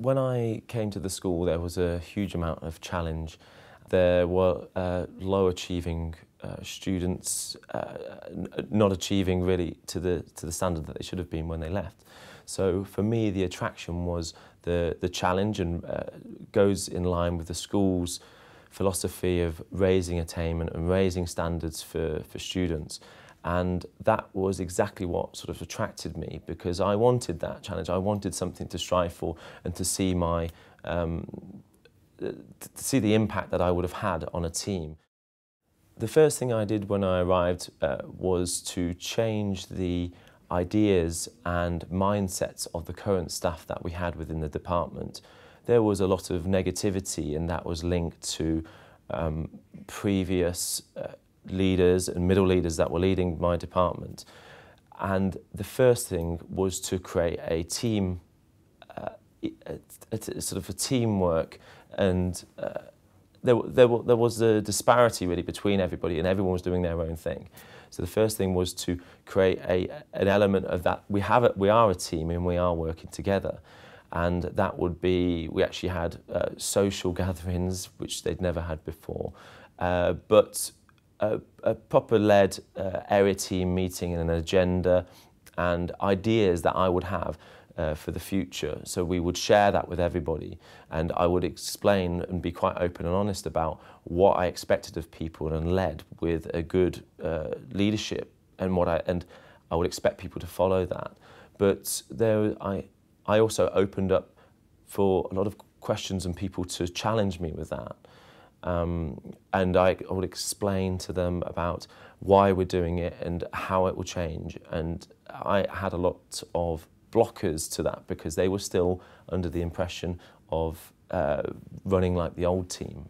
When I came to the school, there was a huge amount of challenge. There were low achieving students not achieving really to the standard that they should have been when they left. So for me, the attraction was the challenge, and goes in line with the school's philosophy of raising attainment and raising standards for students. And that was exactly what sort of attracted me, because I wanted that challenge. I wanted something to strive for and to see the impact that I would have had on a team. The first thing I did when I arrived was to change the ideas and mindsets of the current staff that we had within the department. There was a lot of negativity, and that was linked to previous leaders and middle leaders that were leading my department. And the first thing was to create a team, sort of a teamwork, and there was a disparity really between everybody, and everyone was doing their own thing. So the first thing was to create an element of that. We are a team, and we are working together. And that would be, we actually had social gatherings, which they'd never had before, but a proper led area team meeting and an agenda and ideas that I would have for the future. So we would share that with everybody, and I would explain and be quite open and honest about what I expected of people, and led with a good leadership, and I would expect people to follow that. But I also opened up for a lot of questions and people to challenge me with that. And I would explain to them about why we're doing it and how it will change. And I had a lot of blockers to that, because they were still under the impression of running like the old team.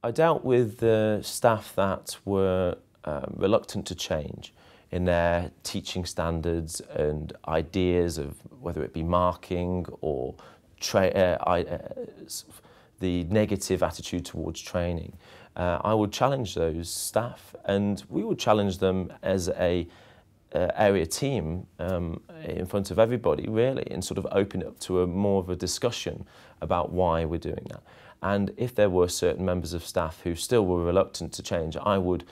I dealt with the staff that were reluctant to change in their teaching standards and ideas of whether it be marking or the negative attitude towards training. I would challenge those staff, and we would challenge them as a area team in front of everybody really, and sort of open it up to more of a discussion about why we're doing that. And if there were certain members of staff who still were reluctant to change, I would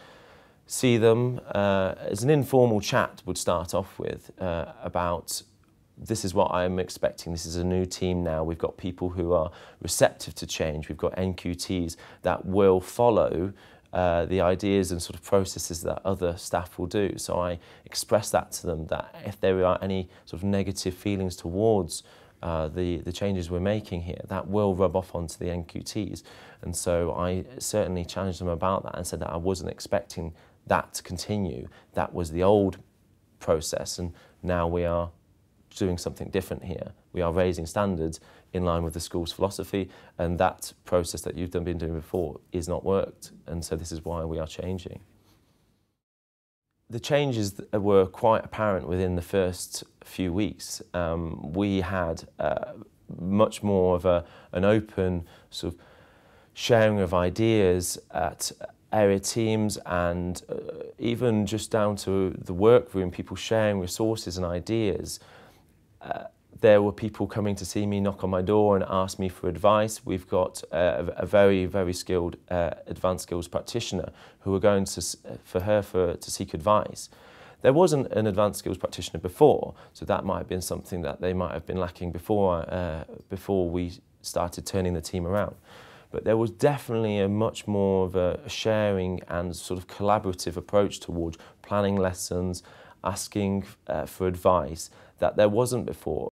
see them as an informal chat would start off with about, this is what I'm expecting, this is a new team now, we've got people who are receptive to change, we've got NQTs that will follow the ideas and sort of processes that other staff will do. So I express that to them, that if there are any sort of negative feelings towards the changes we're making here, that will rub off onto the NQTs. And so I certainly challenged them about that and said that I wasn't expecting that to continue. That was the old process, and now we are doing something different here. We are raising standards in line with the school's philosophy, and that process that you've been doing before is not worked, and so this is why we are changing. The changes were quite apparent within the first few weeks. We had much more of an open sort of sharing of ideas at area teams, and even just down to the workroom, people sharing resources and ideas. There were people coming to see me, knock on my door and ask me for advice. We've got a very, very skilled advanced skills practitioner who are going to seek advice. There wasn't an advanced skills practitioner before, so that might have been something that they might have been lacking before we started turning the team around. But there was definitely a much more of a sharing and sort of collaborative approach towards planning lessons, asking for advice, that there wasn't before.